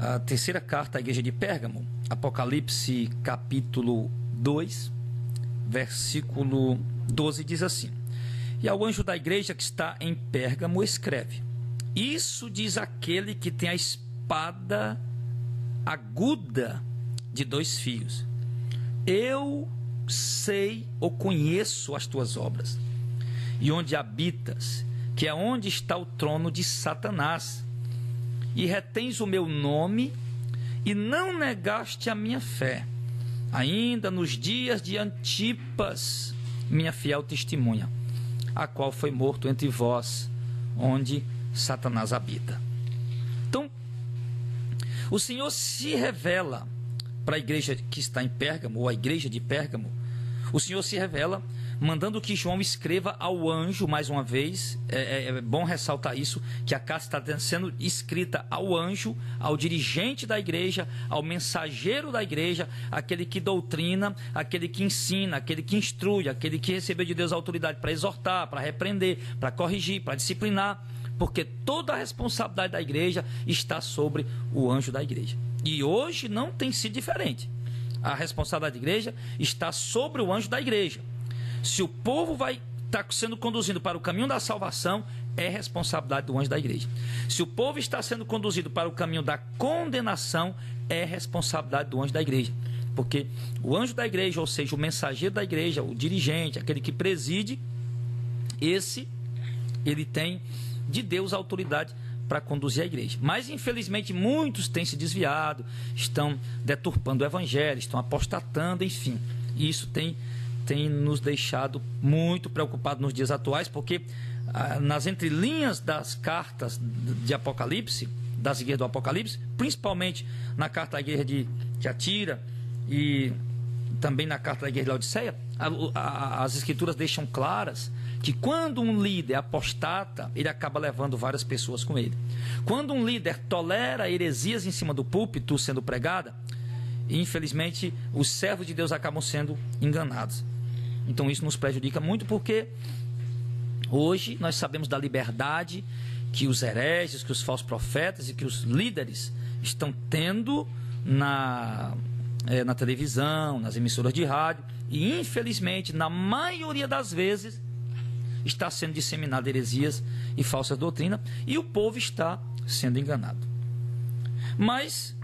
A terceira carta à igreja de Pérgamo, Apocalipse capítulo 2, versículo 12, diz assim: e ao anjo da igreja que está em Pérgamo escreve: isso diz aquele que tem a espada aguda de 2 fios. Eu sei ou conheço as tuas obras, e onde habitas, que é onde está o trono de Satanás, e retens o meu nome, e não negaste a minha fé, ainda nos dias de Antipas, minha fiel testemunha, a qual foi morto entre vós, onde Satanás habita. Então, o Senhor se revela para a igreja que está em Pérgamo, ou a igreja de Pérgamo. O Senhor se revela mandando que João escreva ao anjo, mais uma vez, é bom ressaltar isso, que a carta está sendo escrita ao anjo, ao dirigente da igreja, ao mensageiro da igreja, aquele que doutrina, aquele que ensina, aquele que instrui, aquele que recebeu de Deus a autoridade para exortar, para repreender, para corrigir, para disciplinar, porque toda a responsabilidade da igreja está sobre o anjo da igreja. E hoje não tem sido diferente. A responsabilidade da igreja está sobre o anjo da igreja. Se o povo vai estar sendo conduzido para o caminho da salvação, é responsabilidade do anjo da igreja. Se o povo está sendo conduzido para o caminho da condenação, é responsabilidade do anjo da igreja. Porque o anjo da igreja, ou seja, o mensageiro da igreja, o dirigente, aquele que preside, ele tem de Deus a autoridade para conduzir a igreja. Mas infelizmente muitos têm se desviado, estão deturpando o evangelho, estão apostatando, enfim. E isso tem nos deixado muito preocupados nos dias atuais, porque nas entrelinhas das cartas de Apocalipse, das igrejas do Apocalipse, principalmente na carta à igreja de Tiatira e também na carta da igreja de Laodiceia, as escrituras deixam claras que quando um líder apostata, ele acaba levando várias pessoas com ele. Quando um líder tolera heresias em cima do púlpito sendo pregada, infelizmente os servos de Deus acabam sendo enganados. Então isso nos prejudica muito, porque hoje nós sabemos da liberdade que os hereges, que os falsos profetas e que os líderes estão tendo na televisão, nas emissoras de rádio, e infelizmente na maioria das vezes está sendo disseminada heresias e falsas doutrinas, e o povo está sendo enganado. Mas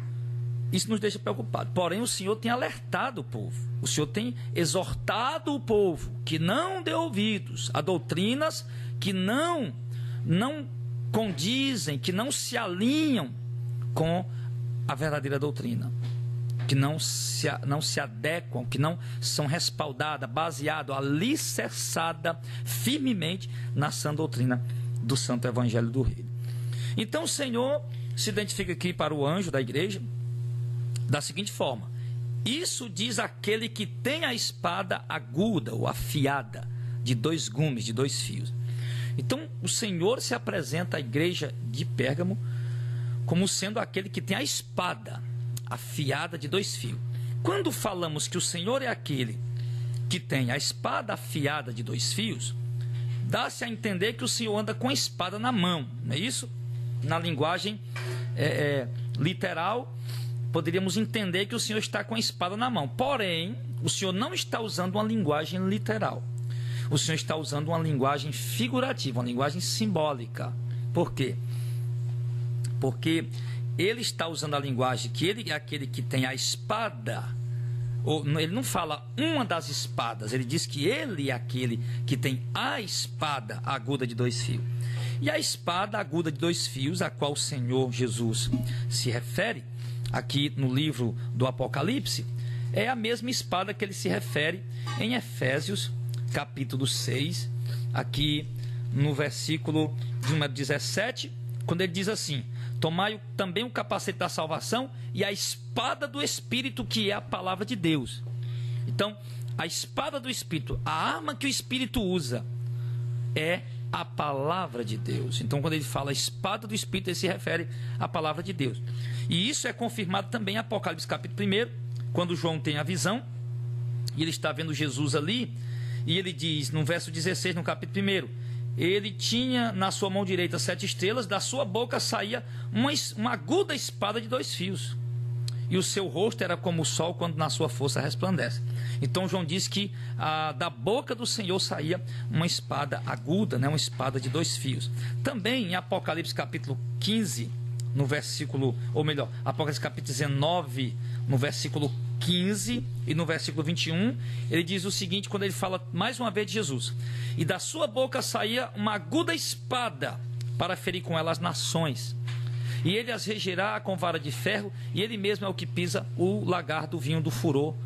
isso nos deixa preocupados. Porém, o Senhor tem alertado o povo, o Senhor tem exortado o povo que não dê ouvidos a doutrinas que não condizem, que não se alinham com a verdadeira doutrina, que não se adequam, que não são respaldadas, baseadas, alicerçadas firmemente na sã doutrina do Santo Evangelho do Reino. Então o Senhor se identifica aqui para o anjo da igreja da seguinte forma: isso diz aquele que tem a espada aguda ou afiada de 2 gumes, de 2 fios. Então o Senhor se apresenta à igreja de Pérgamo como sendo aquele que tem a espada afiada de 2 fios. Quando falamos que o Senhor é aquele que tem a espada afiada de 2 fios, dá-se a entender que o Senhor anda com a espada na mão, não é isso? Na linguagem literal, poderíamos entender que o Senhor está com a espada na mão. Porém, o Senhor não está usando uma linguagem literal. O Senhor está usando uma linguagem figurativa, uma linguagem simbólica. Por quê? Porque ele está usando a linguagem que ele é aquele que tem a espada. Ele não fala uma das espadas, ele diz que ele é aquele que tem a espada aguda de 2 fios. E a espada aguda de 2 fios, a qual o Senhor Jesus se refere aqui no livro do Apocalipse, é a mesma espada que ele se refere em Efésios capítulo 6, aqui no versículo de número 17, quando ele diz assim: tomai também o capacete da salvação e a espada do Espírito, que é a palavra de Deus. Então, a espada do Espírito, a arma que o Espírito usa, é a palavra de Deus. Então, quando ele fala espada do Espírito, ele se refere à palavra de Deus. E isso é confirmado também em Apocalipse capítulo 1, quando João tem a visão, e ele está vendo Jesus ali, e ele diz no verso 16, no capítulo 1: ele tinha na sua mão direita 7 estrelas, da sua boca saía uma aguda espada de 2 fios. E o seu rosto era como o sol quando na sua força resplandece. Então João diz que da boca do Senhor saía uma espada aguda, né? Uma espada de 2 fios. Também em Apocalipse capítulo 15, no versículo, ou melhor, Apocalipse capítulo 19, no versículo 15 e no versículo 21, ele diz o seguinte, quando ele fala mais uma vez de Jesus: e da sua boca saía uma aguda espada para ferir com ela as nações. E ele as regerá com vara de ferro, e ele mesmo é o que pisa o lagar do vinho do furor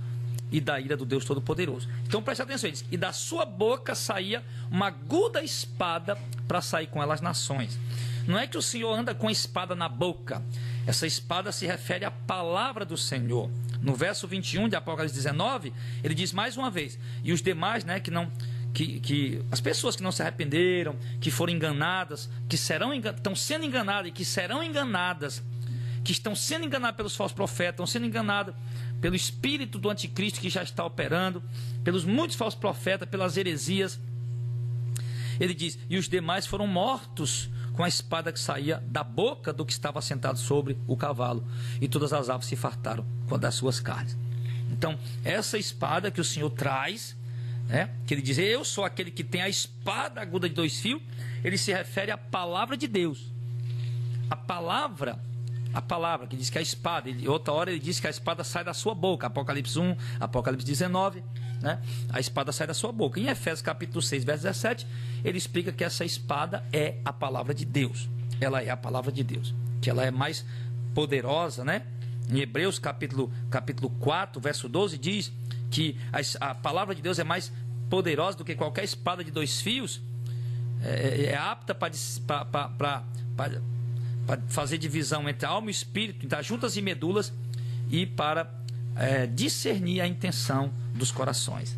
e da ira do Deus Todo-Poderoso. Então preste atenção, ele diz, e da sua boca saía uma aguda espada para sair com ela as nações. Não é que o Senhor anda com a espada na boca. Essa espada se refere à palavra do Senhor. No verso 21 de Apocalipse 19, ele diz mais uma vez, e os demais, né, que as pessoas que não se arrependeram, que foram enganadas, que estão sendo enganadas e que serão enganadas, que estão sendo enganadas pelos falsos profetas, estão sendo enganadas pelo espírito do anticristo que já está operando, pelos muitos falsos profetas, pelas heresias. Ele diz, e os demais foram mortos com a espada que saía da boca do que estava sentado sobre o cavalo, e todas as aves se fartaram das suas carnes. Então, essa espada que o Senhor traz, que ele diz, eu sou aquele que tem a espada aguda de 2 fios, ele se refere à palavra de Deus. A palavra que diz que a espada, outra hora ele diz que a espada sai da sua boca, Apocalipse 1, Apocalipse 19, né? A espada sai da sua boca. Em Efésios capítulo 6, verso 17, ele explica que essa espada é a palavra de Deus. Ela é a palavra de Deus, que ela é mais poderosa, né? Em Hebreus capítulo 4, verso 12, diz que a palavra de Deus é mais poderosa do que qualquer espada de 2 fios, é apta para fazer divisão entre a alma e o espírito, entre as juntas e medulas, e para discernir a intenção dos corações.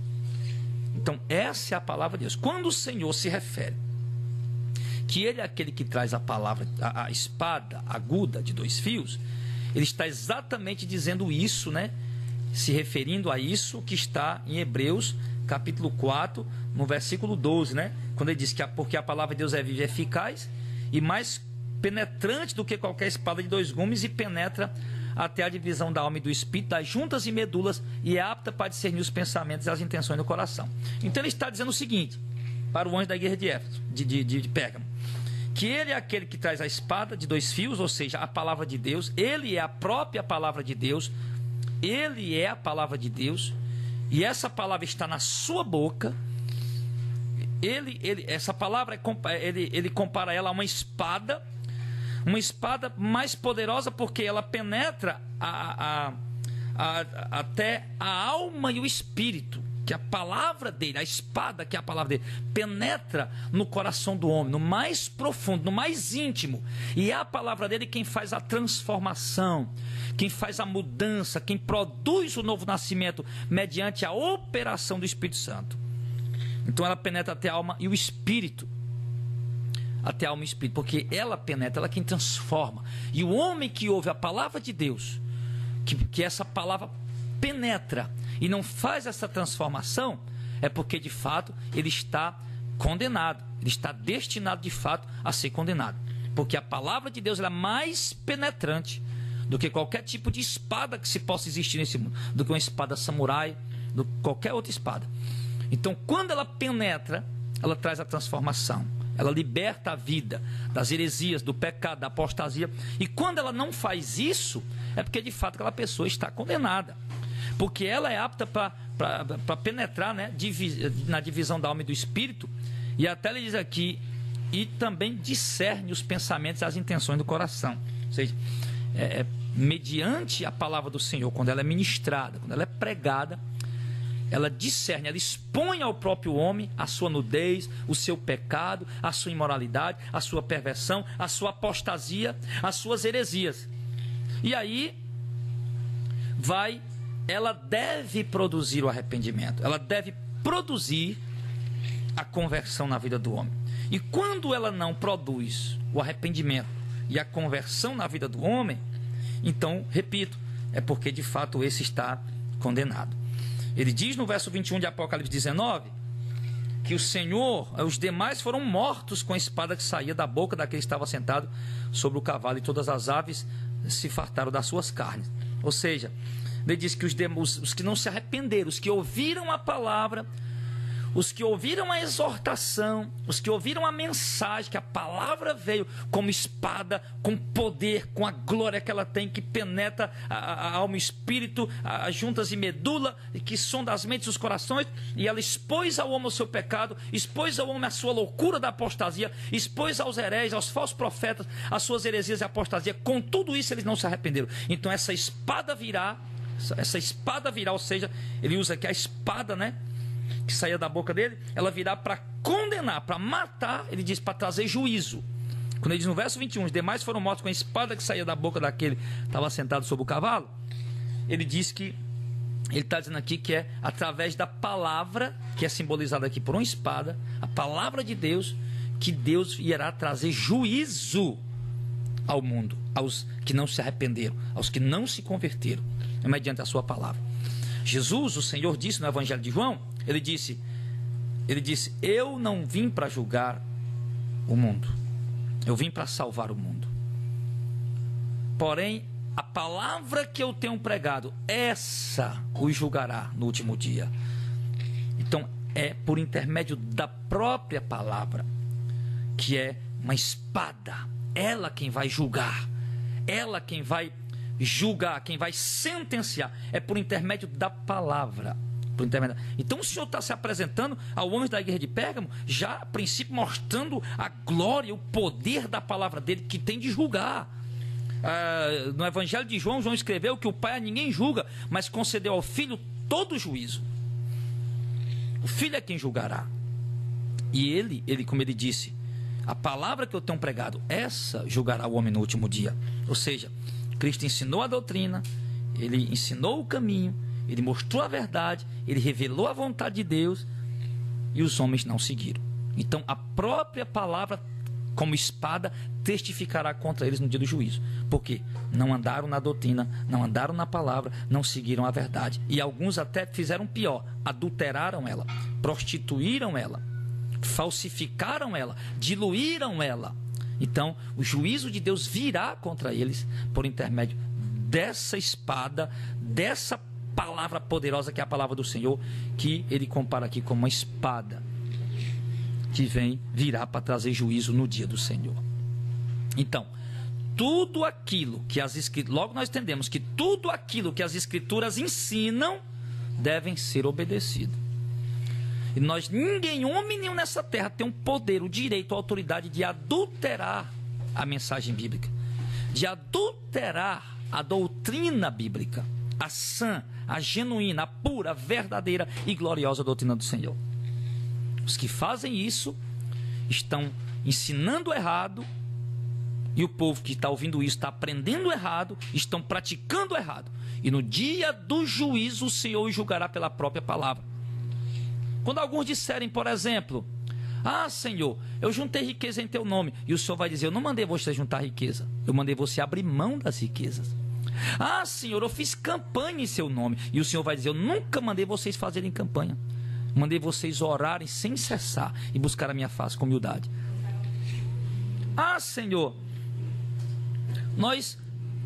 Então essa é a palavra de Deus. Quando o Senhor se refere que ele é aquele que traz a palavra, a espada aguda de 2 fios, ele está exatamente dizendo isso, né? Se referindo a isso que está em Hebreus capítulo 4, no versículo 12, né? Quando ele diz que porque a palavra de Deus é viva e eficaz e mais penetrante do que qualquer espada de 2 gumes, e penetra até a divisão da alma e do espírito, das juntas e medulas, e é apta para discernir os pensamentos e as intenções do coração. Então ele está dizendo o seguinte para o anjo da igreja de Éfeso, de Pérgamo, que ele é aquele que traz a espada de 2 fios, ou seja, a palavra de Deus. Ele é a própria palavra de Deus. Ele é a palavra de Deus, e essa palavra está na sua boca. Essa palavra, ele compara ela a uma espada mais poderosa, porque ela penetra até a alma e o espírito, que a palavra dele, a espada que é a palavra dele, penetra no coração do homem, no mais profundo, no mais íntimo, e é a palavra dele quem faz a transformação, quem faz a mudança, quem produz o novo nascimento mediante a operação do Espírito Santo. Então ela penetra até a alma e o espírito, até a alma e o espírito, porque ela penetra, ela é quem transforma. E o homem que ouve a palavra de Deus, que essa palavra penetra e não faz essa transformação, é porque de fato ele está condenado, ele está destinado de fato a ser condenado, porque a palavra de Deus ela é mais penetrante do que qualquer tipo de espada que se possa existir nesse mundo, do que uma espada samurai, do que qualquer outra espada. Então quando ela penetra, ela traz a transformação, ela liberta a vida das heresias, do pecado, da apostasia. E quando ela não faz isso, é porque de fato aquela pessoa está condenada, porque ela é apta para penetrar, né, na divisão da alma e do espírito. E até ele diz aqui, e também discerne os pensamentos e as intenções do coração. Ou seja, mediante a palavra do Senhor, quando ela é ministrada, quando ela é pregada, ela discerne, ela expõe ao próprio homem a sua nudez, o seu pecado, a sua imoralidade, a sua perversão, a sua apostasia, as suas heresias. E aí ela deve produzir o arrependimento, ela deve produzir a conversão na vida do homem. E quando ela não produz o arrependimento e a conversão na vida do homem, então, repito, é porque de fato esse está condenado. Ele diz no verso 21 de Apocalipse 19 que o Senhor, os demais foram mortos com a espada que saía da boca daquele que estava sentado sobre o cavalo, e todas as aves se fartaram das suas carnes. Ou seja, ele diz que os que não se arrependeram, os que ouviram a palavra, os que ouviram a exortação, os que ouviram a mensagem, que a palavra veio como espada, com poder, com a glória que ela tem, que penetra a alma e o espírito, as juntas e medula, e que sonda as mentes e os corações, e ela expôs ao homem o seu pecado, expôs ao homem a sua loucura da apostasia, expôs aos hereges, aos falsos profetas, as suas heresias e apostasia. Com tudo isso eles não se arrependeram. Então essa espada virá, ou seja, ele usa aqui a espada, né, que saía da boca dele, ela virá para condenar, para matar, ele diz, para trazer juízo. Quando ele diz no verso 21, os demais foram mortos com a espada que saía da boca daquele que estava sentado sobre o cavalo, ele diz que, ele está dizendo aqui que é através da palavra, que é simbolizada aqui por uma espada, a palavra de Deus, que Deus irá trazer juízo ao mundo, aos que não se arrependeram, aos que não se converteram, mediante a sua palavra. Jesus, o Senhor, disse no Evangelho de João, ele disse, eu não vim para julgar o mundo, eu vim para salvar o mundo. Porém, a palavra que eu tenho pregado, essa os julgará no último dia. Então, é por intermédio da própria palavra, que é uma espada, ela quem vai julgar, ela quem vai julgar, quem vai sentenciar, é por intermédio da palavra. Então o Senhor está se apresentando ao homem da igreja de Pérgamo, já a princípio mostrando a glória, o poder da palavra dele, que tem de julgar. No Evangelho de João, João escreveu que o Pai a ninguém julga, mas concedeu ao Filho todo o juízo. O Filho é quem julgará. E ele, como ele disse, a palavra que eu tenho pregado, essa julgará o homem no último dia. Ou seja, Cristo ensinou a doutrina, ele ensinou o caminho, ele mostrou a verdade, ele revelou a vontade de Deus, e os homens não seguiram. Então a própria palavra, como espada, testificará contra eles no dia do juízo. Porque não andaram na doutrina, não andaram na palavra, não seguiram a verdade. E alguns até fizeram pior, adulteraram ela, prostituíram ela, falsificaram ela, diluíram ela. Então o juízo de Deus virá contra eles por intermédio dessa espada, dessa palavra poderosa que é a palavra do Senhor, que ele compara aqui como uma espada que virá para trazer juízo no dia do Senhor. Então, tudo aquilo que as escrituras, logo nós entendemos que tudo aquilo que as escrituras ensinam devem ser obedecido. E ninguém, homem nenhum nessa terra, tem o poder, o direito, a autoridade de adulterar a mensagem bíblica, de adulterar a doutrina bíblica, a sã, a genuína, a pura, a verdadeira e gloriosa doutrina do Senhor. Os que fazem isso estão ensinando errado, e o povo que está ouvindo isso está aprendendo errado, estão praticando errado. E no dia do juízo o Senhor os julgará pela própria palavra. Quando alguns disserem, por exemplo, Senhor, eu juntei riqueza em teu nome, e o Senhor vai dizer, eu não mandei você juntar riqueza, eu mandei você abrir mão das riquezas. Senhor, eu fiz campanha em seu nome, e o Senhor vai dizer, eu nunca mandei vocês fazerem campanha, mandei vocês orarem sem cessar e buscar a minha face com humildade. Senhor, nós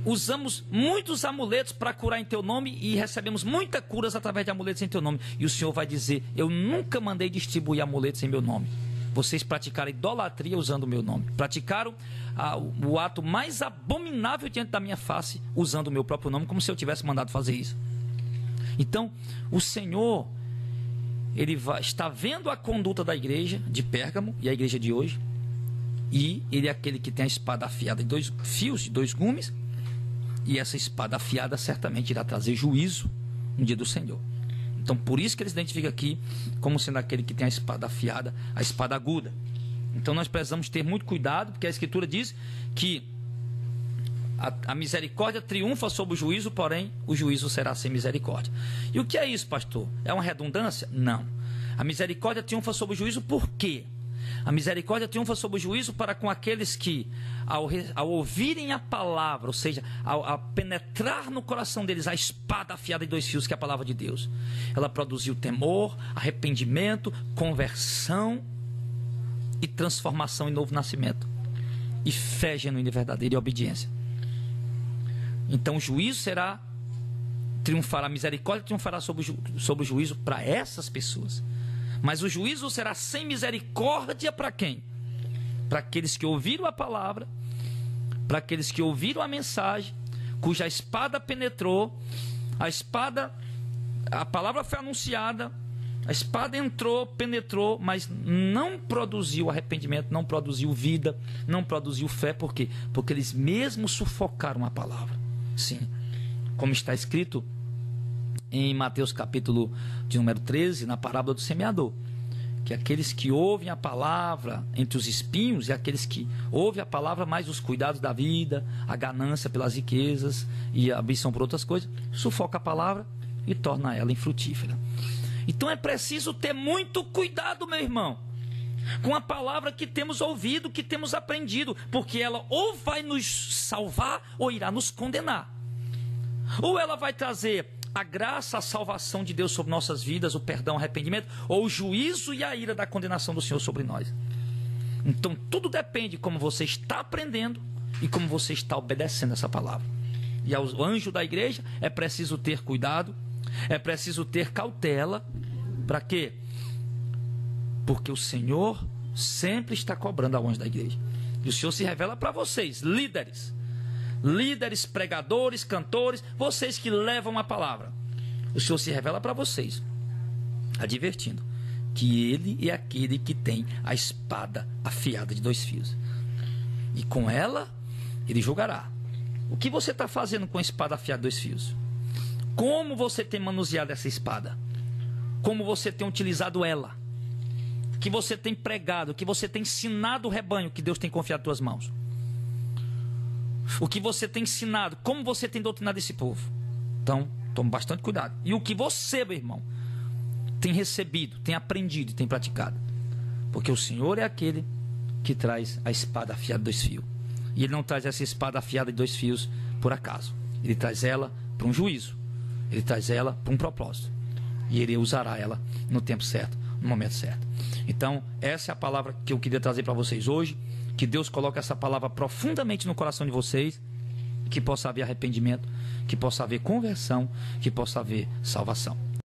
usamos muitos amuletos para curar em teu nome e recebemos muitas curas através de amuletos em teu nome, e o Senhor vai dizer, eu nunca mandei distribuir amuletos em meu nome. Vocês praticaram idolatria usando o meu nome, praticaram o ato mais abominável diante da minha face, usando o meu próprio nome, como se eu tivesse mandado fazer isso. Então o Senhor, ele está vendo a conduta da igreja de Pérgamo e a igreja de hoje, e ele é aquele que tem a espada afiada de 2 fios, de 2 gumes, e essa espada afiada certamente irá trazer juízo no dia do Senhor. Então por isso que ele se identifica aqui como sendo aquele que tem a espada afiada, a espada aguda. Então nós precisamos ter muito cuidado, porque a Escritura diz que a misericórdia triunfa sobre o juízo, porém o juízo será sem misericórdia. E o que é isso, pastor? É uma redundância? Não. A misericórdia triunfa sobre o juízo por quê? A misericórdia triunfa sobre o juízo para com aqueles que, ao ouvirem a palavra, ou seja, ao penetrar no coração deles a espada afiada de 2 fios, que é a palavra de Deus, ela produziu temor, arrependimento, conversão e transformação e novo nascimento, e fé genuína e verdadeira e obediência. Então o juízo triunfará, a misericórdia triunfará sobre o juízo para essas pessoas. Mas o juízo será sem misericórdia para quem? Para aqueles que ouviram a palavra, para aqueles que ouviram a mensagem, cuja espada penetrou, a palavra foi anunciada, a espada entrou, penetrou, mas não produziu arrependimento, não produziu vida, não produziu fé. Por quê? Porque eles mesmos sufocaram a palavra. Sim, como está escrito em Mateus capítulo de número 13, na parábola do semeador, que aqueles que ouvem a palavra entre os espinhos, e aqueles que ouvem a palavra, mais os cuidados da vida, a ganância pelas riquezas e a ambição por outras coisas, sufoca a palavra e torna ela infrutífera. Então é preciso ter muito cuidado, meu irmão, com a palavra que temos ouvido, que temos aprendido, porque ela ou vai nos salvar ou irá nos condenar. Ou ela vai trazer a graça, a salvação de Deus sobre nossas vidas, o perdão, o arrependimento, ou o juízo e a ira da condenação do Senhor sobre nós. Então tudo depende de como você está aprendendo e como você está obedecendo essa palavra. E ao anjo da igreja é preciso ter cuidado, é preciso ter cautela. Para quê? Porque o Senhor sempre está cobrando ao anjo da igreja. E o Senhor se revela para vocês, líderes, pregadores, cantores, vocês que levam a palavra. O Senhor se revela para vocês, advertindo que Ele é aquele que tem a espada afiada de 2 fios. E com ela, Ele julgará. O que você está fazendo com a espada afiada de 2 fios? Como você tem manuseado essa espada? Como você tem utilizado ela? Que você tem pregado, que você tem ensinado o rebanho que Deus tem confiado em tuas mãos? O que você tem ensinado, como você tem doutrinado esse povo? Então, tome bastante cuidado. E o que você, meu irmão, tem recebido, tem aprendido e tem praticado? Porque o Senhor é aquele que traz a espada afiada de 2 fios. E Ele não traz essa espada afiada de 2 fios por acaso. Ele traz ela para um juízo. Ele traz ela para um propósito. E Ele usará ela no tempo certo, no momento certo. Então, essa é a palavra que eu queria trazer para vocês hoje. Que Deus coloque essa palavra profundamente no coração de vocês, que possa haver arrependimento, que possa haver conversão, que possa haver salvação.